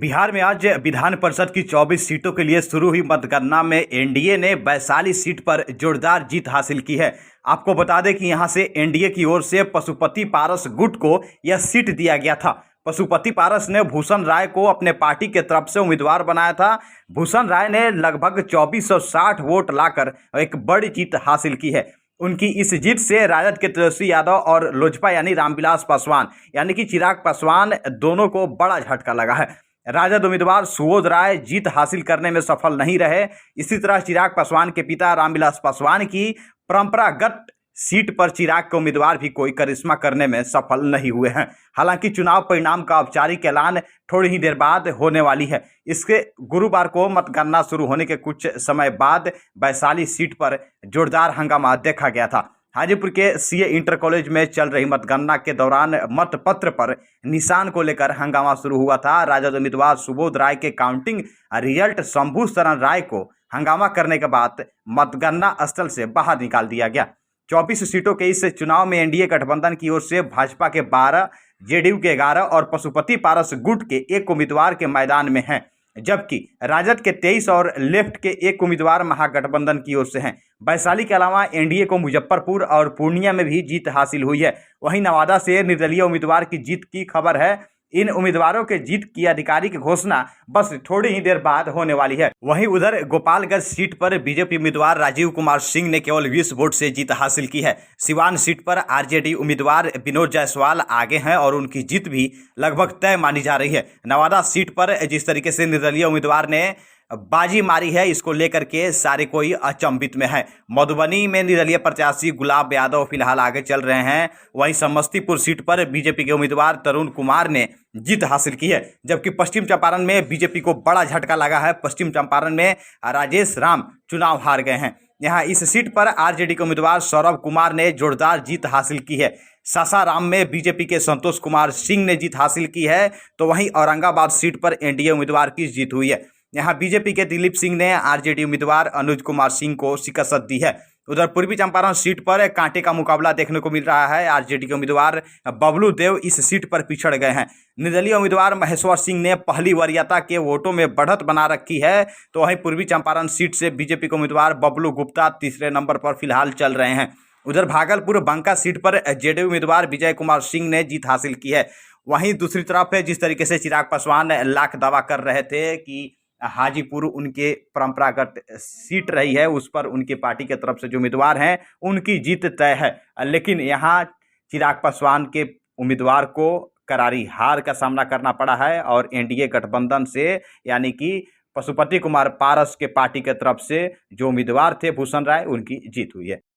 बिहार में आज विधान परिषद की 24 सीटों के लिए शुरू हुई मतगणना में एनडीए ने वैशाली सीट पर जोरदार जीत हासिल की है। आपको बता दें कि यहां से एनडीए की ओर से पशुपति पारस गुट को यह सीट दिया गया था। पशुपति पारस ने भूषण राय को अपने पार्टी के तरफ से उम्मीदवार बनाया था। भूषण राय ने लगभग 2460 वोट लाकर एक बड़ी जीत हासिल की है। उनकी इस जीत से राजद के तेजस्वी यादव और लोजपा यानी रामविलास पासवान यानी कि चिराग पासवान दोनों को बड़ा झटका लगा है। राजद उम्मीदवार सुबोध राय जीत हासिल करने में सफल नहीं रहे। इसी तरह चिराग पासवान के पिता रामविलास पासवान की परंपरागत सीट पर चिराग के उम्मीदवार भी कोई करिश्मा करने में सफल नहीं हुए हैं। हालांकि चुनाव परिणाम का औपचारिक ऐलान थोड़ी ही देर बाद होने वाली है। इसके गुरुवार को मतगणना शुरू होने के कुछ समय बाद वैशाली सीट पर जोरदार हंगामा देखा गया था। हाजीपुर के सीए इंटर कॉलेज में चल रही मतगणना के दौरान मतपत्र पर निशान को लेकर हंगामा शुरू हुआ था। राजद उम्मीदवार सुबोध राय के काउंटिंग रिजल्ट शंभू शरण राय को हंगामा करने के बाद मतगणना स्थल से बाहर निकाल दिया गया। 24 सीटों के इस चुनाव में एनडीए गठबंधन की ओर से भाजपा के 12, जेडीयू के 11 और पशुपति पारस गुट के 1 उम्मीदवार के मैदान में हैं, जबकि राजद के 23 और लेफ्ट के 1 उम्मीदवार महागठबंधन की ओर से हैं। वैशाली के अलावा एनडीए को मुजफ्फरपुर और पूर्णिया में भी जीत हासिल हुई है। वहीं नवादा से निर्दलीय उम्मीदवार की जीत की खबर है। इन उम्मीदवारों के जीत की आधिकारिक घोषणा बस थोड़ी ही देर बाद होने वाली है। वहीं उधर गोपालगंज सीट पर बीजेपी उम्मीदवार राजीव कुमार सिंह ने केवल 20 वोट से जीत हासिल की है। सिवान सीट पर आरजेडी उम्मीदवार विनोद जायसवाल आगे हैं और उनकी जीत भी लगभग तय मानी जा रही है। नवादा सीट पर जिस तरीके से निर्दलीय उम्मीदवार ने बाजी मारी है, इसको लेकर के सारे कोई अचंभित में है। मधुबनी में निर्दलीय प्रत्याशी गुलाब यादव फिलहाल आगे चल रहे हैं। वहीं समस्तीपुर सीट पर बीजेपी के उम्मीदवार तरुण कुमार ने जीत हासिल की है, जबकि पश्चिम चंपारण में बीजेपी को बड़ा झटका लगा है। पश्चिम चंपारण में राजेश राम चुनाव हार गए हैं। यहाँ इस सीट पर आरजेडी के उम्मीदवार सौरभ कुमार ने जोरदार जीत हासिल की है। सासाराम में बीजेपी के संतोष कुमार सिंह ने जीत हासिल की है, तो वहीं औरंगाबाद सीट पर एनडीए उम्मीदवार की जीत हुई है। यहाँ बीजेपी के दिलीप सिंह ने आरजेडी उम्मीदवार अनुज कुमार सिंह को शिकस्त दी है। उधर पूर्वी चंपारण सीट पर कांटे का मुकाबला देखने को मिल रहा है। आरजेडी के उम्मीदवार बबलू देव इस सीट पर पिछड़ गए हैं। निर्दलीय उम्मीदवार महेश्वर सिंह ने पहली वरीयता के वोटों में बढ़त बना रखी है, तो वहीं पूर्वी चंपारण सीट से बीजेपी के उम्मीदवार बबलू गुप्ता तीसरे नंबर पर फिलहाल चल रहे हैं। उधर भागलपुर बंका सीट पर जेडीयू उम्मीदवार विजय कुमार सिंह ने जीत हासिल की है। वहीं दूसरी तरफ जिस तरीके से चिराग पासवान लाख दावा कर रहे थे कि हाजीपुर उनके परंपरागत सीट रही है, उस पर उनकी पार्टी के तरफ से जो उम्मीदवार हैं उनकी जीत तय है, लेकिन यहाँ चिराग पासवान के उम्मीदवार को करारी हार का सामना करना पड़ा है और एनडीए गठबंधन से यानी कि पशुपति कुमार पारस के पार्टी के तरफ से जो उम्मीदवार थे भूषण राय, उनकी जीत हुई है।